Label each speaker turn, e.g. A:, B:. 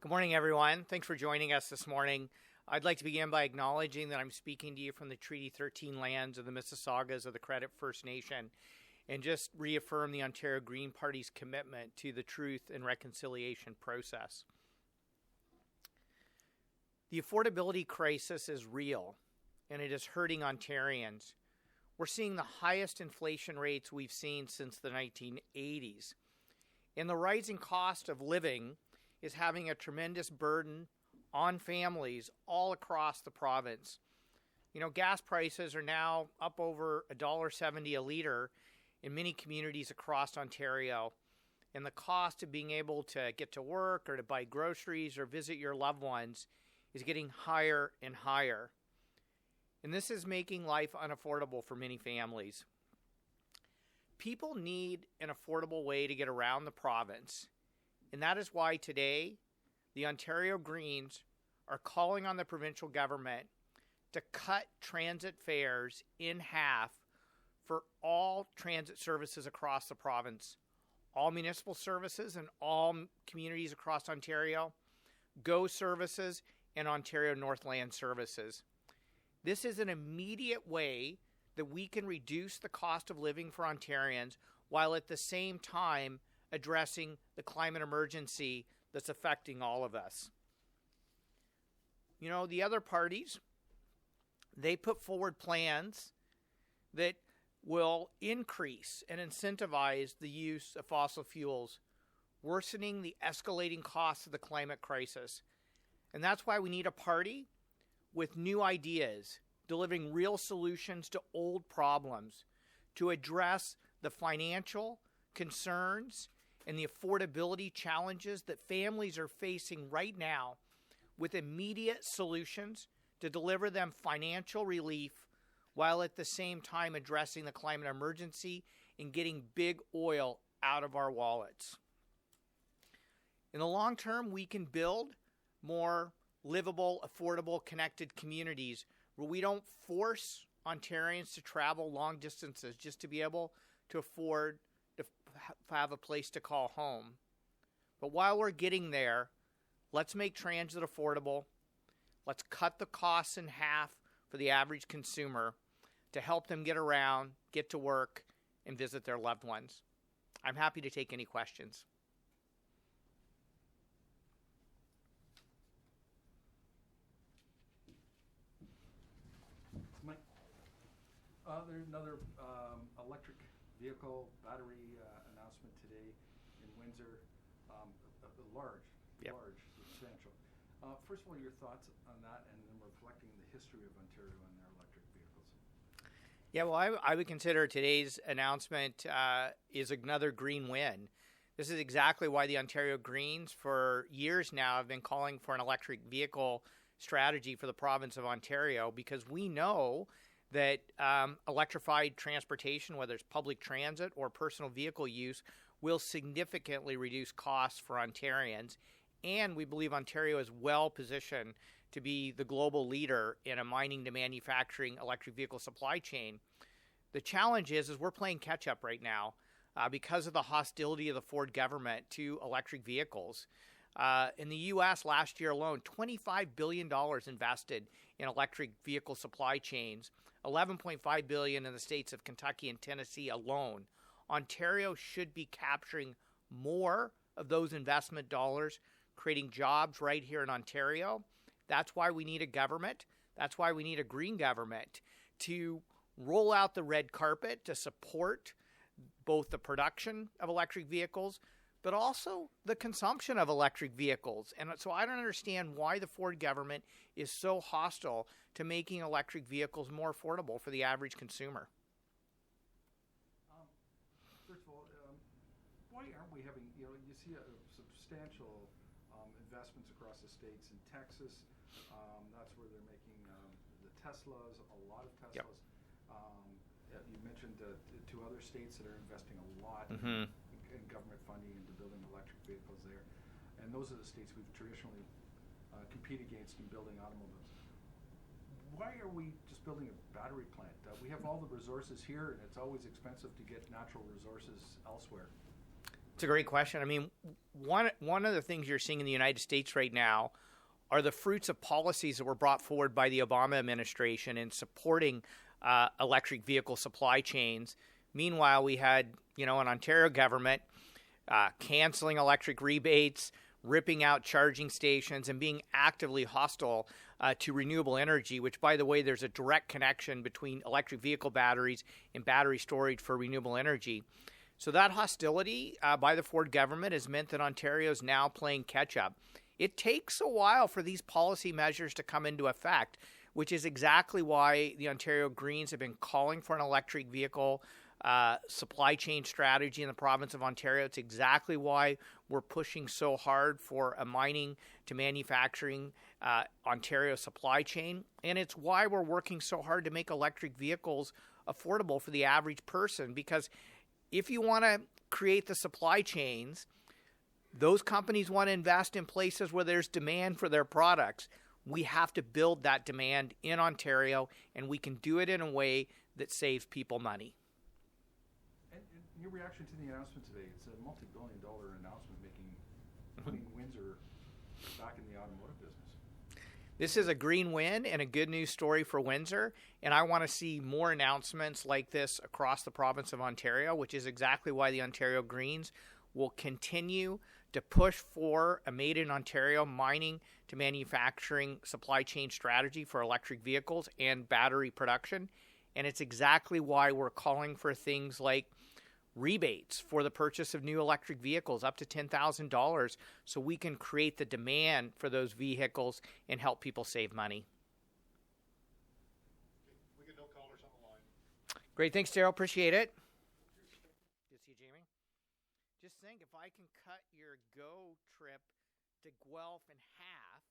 A: Good morning, everyone. Thanks for joining us this morning. I'd like to begin by acknowledging that I'm speaking to you from the Treaty 13 lands of the Mississaugas of the Credit First Nation, and just reaffirm the Ontario Green Party's commitment to the truth and reconciliation process. The affordability crisis is real, and it is hurting Ontarians. We're seeing the highest inflation rates we've seen since the 1980s. And the rising cost of living is having a tremendous burden on families all across the province. You know, gas prices are now up over $1.70 a litre in many communities across Ontario. And the cost of being able to get to work or to buy groceries or visit your loved ones is getting higher and higher. And this is making life unaffordable for many families. People need an affordable way to get around the province. And that is why today, the Ontario Greens are calling on the provincial government to cut transit fares in half for all transit services across the province, all municipal services and all communities across Ontario, GO services, and Ontario Northland services. This is an immediate way that we can reduce the cost of living for Ontarians while at the same time addressing the climate emergency that's affecting all of us. You know, the other parties, they put forward plans that will increase and incentivize the use of fossil fuels, worsening the escalating costs of the climate crisis. And that's why we need a party with new ideas, delivering real solutions to old problems, to address the financial concerns and the affordability challenges that families are facing right now, with immediate solutions to deliver them financial relief while at the same time addressing the climate emergency and getting big oil out of our wallets. In the long term, we can build more livable, affordable, connected communities where we don't force Ontarians to travel long distances just to be able to afford to have a place to call home. But while we're getting there, let's make transit affordable. Let's cut the costs in half for the average consumer to help them get around, get to work, and visit their loved ones. I'm happy to take any questions.
B: Mike, there's another electric vehicle battery announcement today in Windsor, large, substantial. First of all, your thoughts on that, and then reflecting the history of Ontario and their electric vehicles.
A: Yeah, well, I would consider today's announcement is another green win. This is exactly why the Ontario Greens for years now have been calling for an electric vehicle strategy for the province of Ontario, because we know that electrified transportation, whether it's public transit or personal vehicle use, will significantly reduce costs for Ontarians. And we believe Ontario is well positioned to be the global leader in a mining to manufacturing electric vehicle supply chain. The challenge is we're playing catch up right now because of the hostility of the Ford government to electric vehicles. In the U.S. last year alone, $25 billion invested in electric vehicle supply chains, $11.5 billion in the states of Kentucky and Tennessee alone. Ontario should be capturing more of those investment dollars, creating jobs right here in Ontario. That's why we need a government. That's why we need a green government to roll out the red carpet to support both the production of electric vehicles, but also the consumption of electric vehicles. And so I don't understand why the Ford government is so hostile to making electric vehicles more affordable for the average consumer.
B: First of all, why aren't we having, you see a substantial investments across the states. In Texas, that's where they're making the Teslas, a lot of Teslas.
A: Yep.
B: You mentioned two other states that are investing a lot in government funding into building electric vehicles there. And those are the states we've traditionally compete against in building automobiles. Why are we just building a battery plant? We have all the resources here, and it's always expensive to get natural resources elsewhere.
A: It's a great question. I mean, one of the things you're seeing in the United States right now are the fruits of policies that were brought forward by the Obama administration in supporting electric vehicle supply chains. Meanwhile, we had, an Ontario government canceling electric rebates, ripping out charging stations, and being actively hostile to renewable energy, which, by the way, there's a direct connection between electric vehicle batteries and battery storage for renewable energy. So that hostility by the Ford government has meant that Ontario is now playing catch-up. It takes a while for these policy measures to come into effect, which is exactly why the Ontario Greens have been calling for an electric vehicle supply chain strategy in the province of Ontario. It's exactly why we're pushing so hard for a mining to manufacturing Ontario supply chain. And it's why we're working so hard to make electric vehicles affordable for the average person, because if you want to create the supply chains, those companies want to invest in places where there's demand for their products. We have to build that demand in Ontario, and we can do it in a way that saves people money.
B: And your reaction to the announcement today, it's a multi-billion-dollar announcement putting Windsor back in the automotive business.
A: This is a green win and a good news story for Windsor, and I want to see more announcements like this across the province of Ontario, which is exactly why the Ontario Greens will continue to push for a made-in-Ontario mining to manufacturing supply chain strategy for electric vehicles and battery production. And it's exactly why we're calling for things like rebates for the purchase of new electric vehicles up to $10,000 so we can create the demand for those vehicles and help people save money.
C: We get no callers on the line.
A: Great. Thanks, Daryl. Appreciate it. Good to see you, Jamie. Just think, if I can cut your go trip to Guelph in half,